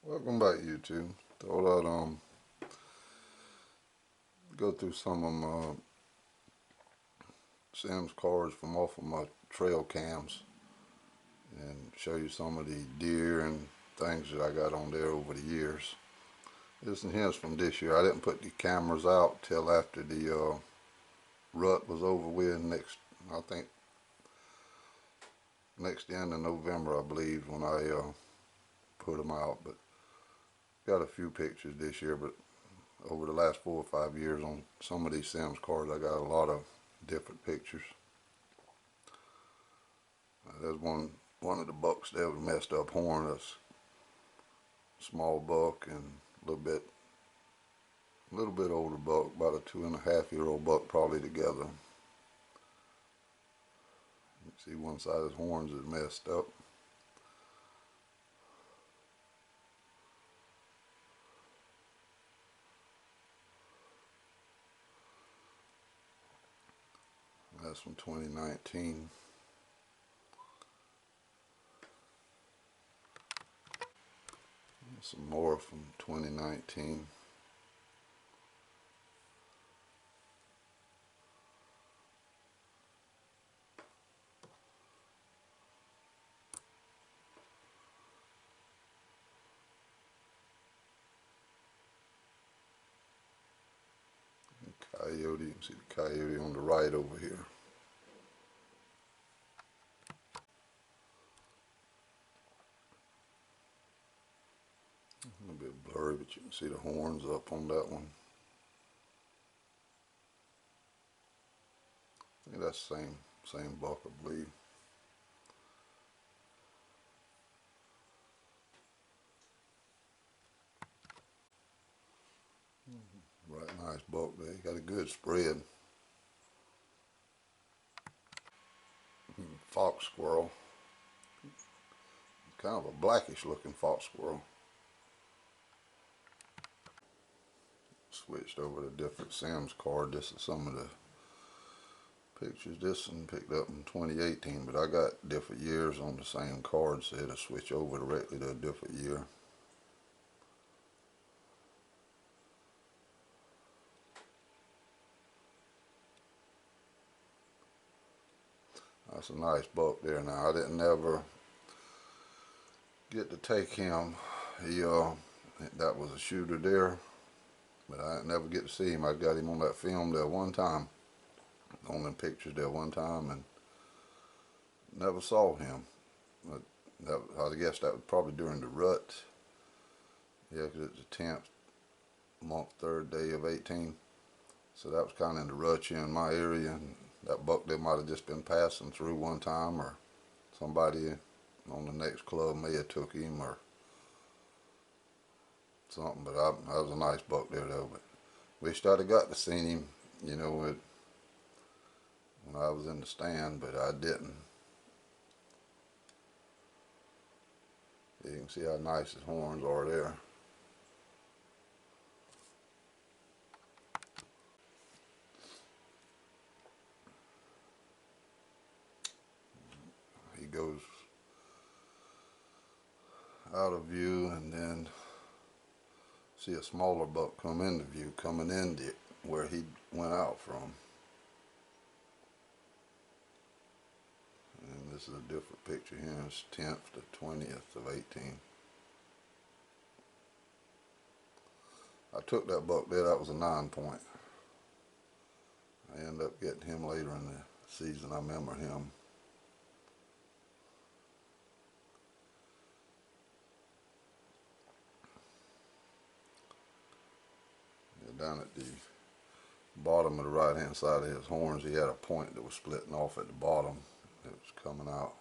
Welcome back, YouTube. Thought I'd go through some of my Sims cards from off of my trail cams and show you some of the deer and things that I got on there over the years. This and here's from this year. I didn't put the cameras out till after the rut was over with. I think next end of November, I believe, when I put them out. But got a few pictures this year, but over the last 4 or 5 years on some of these Sims cards, I got a lot of different pictures. There's one of the bucks there with messed up horn. That's a small buck and a little bit older buck, about a 2.5-year-old buck probably together. You can see one side of his horns is messed up. That's from 2019. Some more from 2019. Coyote, you can see the coyote on the right over here. A little bit blurry, but you can see the horns up on that one. I think that's the same buck, I believe. Right, nice buck there. He got a good spread. Fox squirrel. Kind of a blackish looking fox squirrel. Switched over to different Sims card. This is some of the pictures. This one picked up in 2018, but I got different years on the same card, so it'll switch over directly to a different year. That's a nice buck there. Now I didn't never get to take him. That was a shooter there, but I didn't never get to see him. I got him on that film there one time, on them pictures there one time, and never saw him. But I guess that was probably during the rut. Yeah, because it's the 10th month, 3rd day of 18. So that was kind of in the rut here in my area, and that buck there might have just been passing through one time, or somebody on the next club may have took him or something. But that was a nice buck there though. But wished I'd have got to see him, you know, when I was in the stand, but I didn't. You can see how nice his horns are there. He goes out of view, and then see a smaller buck come into view, coming in where he went out from. And this is a different picture here. It's 10th to 20th of 18. I took that buck there. That was a 9-point. I ended up getting him later in the season. I remember him. Down at the bottom of the right hand side of his horns, he had a point that was splitting off at the bottom. It was coming out.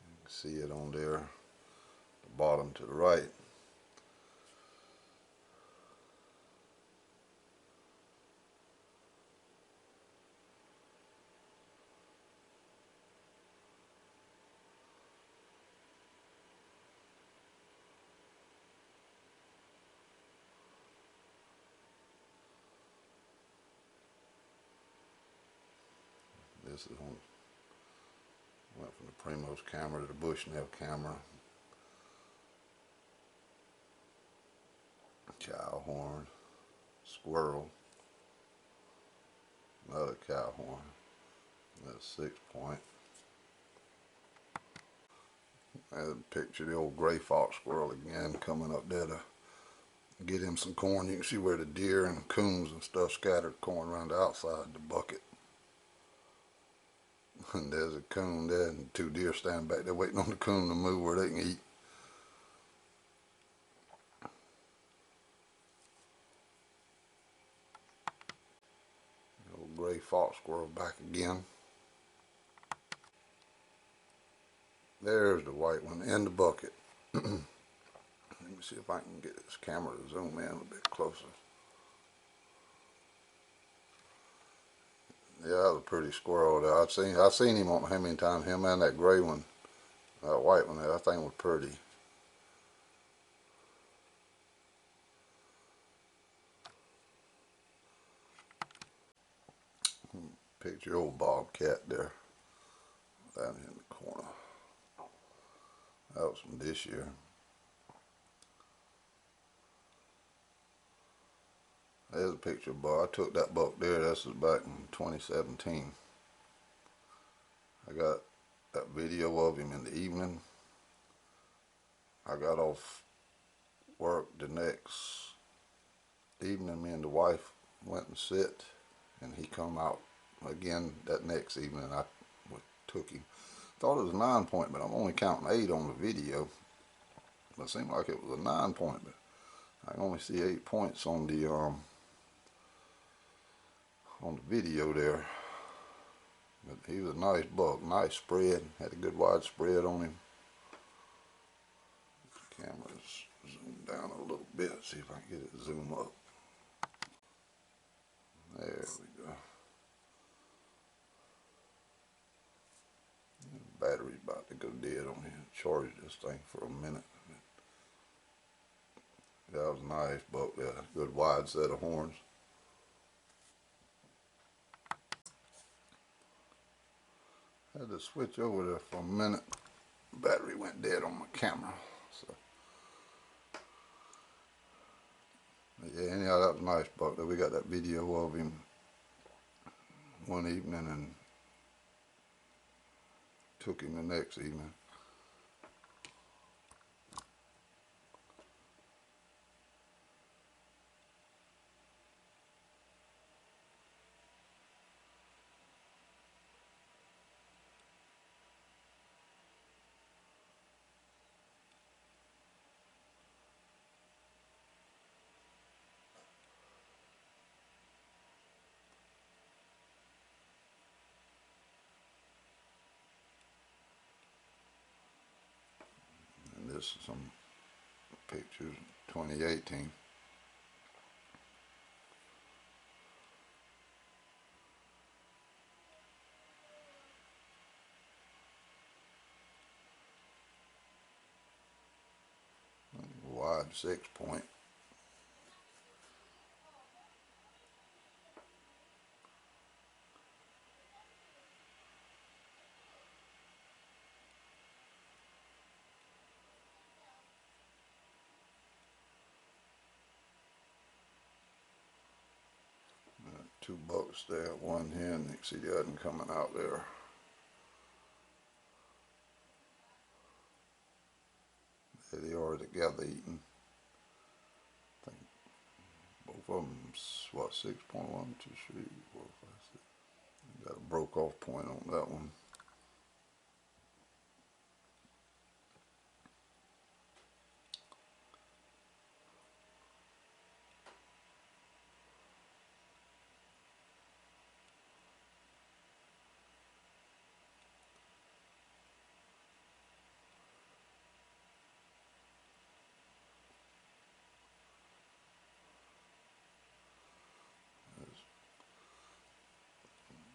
You can see it on there, the bottom to the right. This is went from the Primos camera to the Bushnell camera. Cow horn, squirrel, another cow horn. That's 6 point. There's a picture of the old gray fox squirrel again coming up there to get him some corn. You can see where the deer and coons and stuff scattered corn around the outside the bucket. And there's a coon there and 2 deer standing back there waiting on the coon to move where they can eat. The old gray fox squirrel back again. There's the white one in the bucket. Let me see if I can get this camera to zoom in a little bit closer. Yeah, that was a pretty squirrel there. I've seen him on how many times, him and that gray one, that white one there. That thing was pretty. Picture old bobcat there, down in the corner. That was from this year. There's a picture of buck. I took that buck there. This was back in 2017. I got that video of him in the evening. I got off work the next evening. Me and the wife went and sit, and he come out again that next evening. I took him. Thought it was a 9 point, but I'm only counting 8 on the video. But it seemed like it was a 9 point, but I can only see 8 points on the video there. But he was a nice buck, nice spread, had a good wide spread on him. The camera's zoomed down a little bit, see if I can get it to zoom up. There we go. The battery's about to go dead on here. Charge this thing for a minute. That was a nice buck there, good wide set of horns. Had to switch over there for a minute. Battery went dead on my camera. So yeah, anyhow, that was a nice buck. We got that video of him one evening and took him the next evening. This is some pictures 2018. Wide 6 point. Two bucks there, one hen. You can see the other one coming out there. There they are together eating. I think both of them, what, 6.1, 2, 3, 4, 5, 6. Got a broke off point on that one.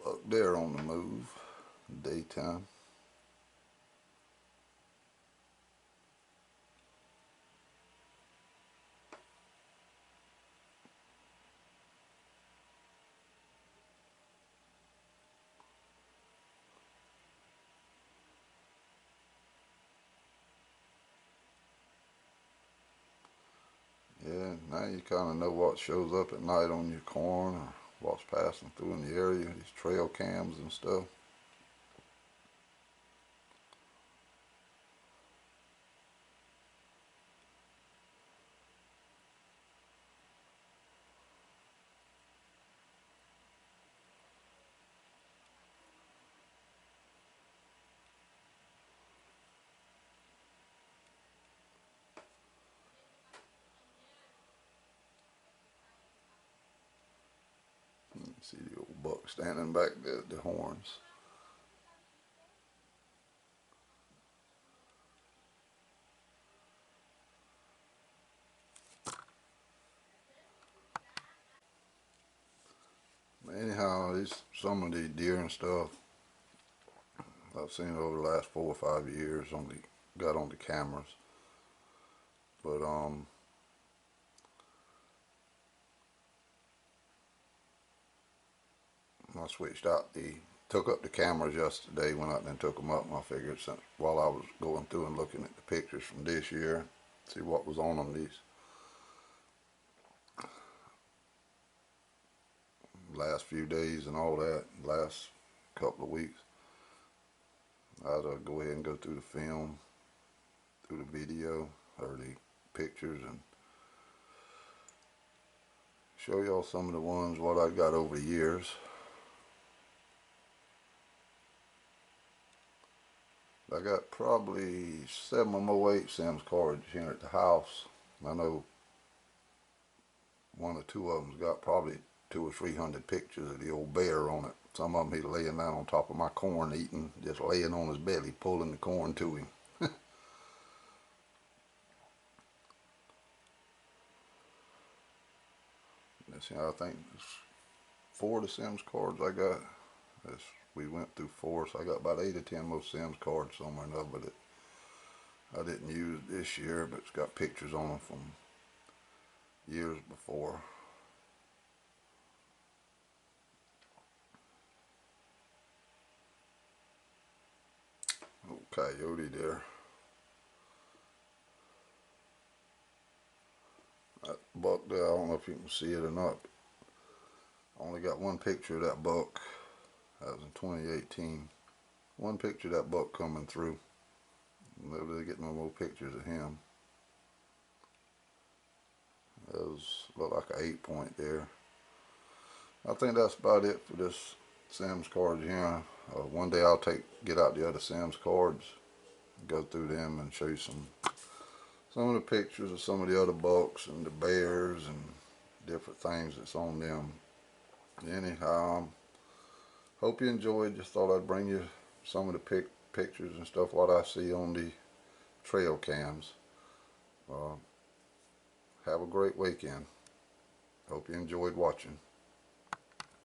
Buck there on the move, daytime. Yeah, Now you kind of know what shows up at night on your corn or what's passing through in the area, these trail cams and stuff. You see the old buck standing back there at the horns. Anyhow, some of these deer and stuff I've seen over the last 4 or 5 years got on the cameras. But I took up the cameras yesterday, went out and took them up, and I figured since while I was going through and looking at the pictures from this year, see what was on them these last few days and all that, last couple of weeks. I'd go ahead and go through the film, through the video, or the pictures, and show y'all some of the ones what I got over the years. I got probably 7 or 8 Sims cards here at the house. I know 1 or 2 of them's got probably 200 or 300 pictures of the old bear on it. Some of them he's laying down on top of my corn eating, just laying on his belly, pulling the corn to him. I think it's 4 of the Sims cards I got. We went through 4, so I got about 8 or 10 more Sims cards somewhere or another, but I didn't use this year, but it's got pictures on them from years before. Oh, coyote there. That buck there, I don't know if you can see it or not. I only got 1 picture of that buck. That was in 2018. 1 picture of that buck coming through. Never really get no more pictures of him. That looked like an 8-point there. I think that's about it for this Sims cards here. One day I'll get out the other Sims cards, go through them and show you some of the pictures of some of the other bucks and the bears and different things that's on them. Anyhow, hope you enjoyed. Just thought I'd bring you some of the pictures and stuff what I see on the trail cams. Have a great weekend. Hope you enjoyed watching.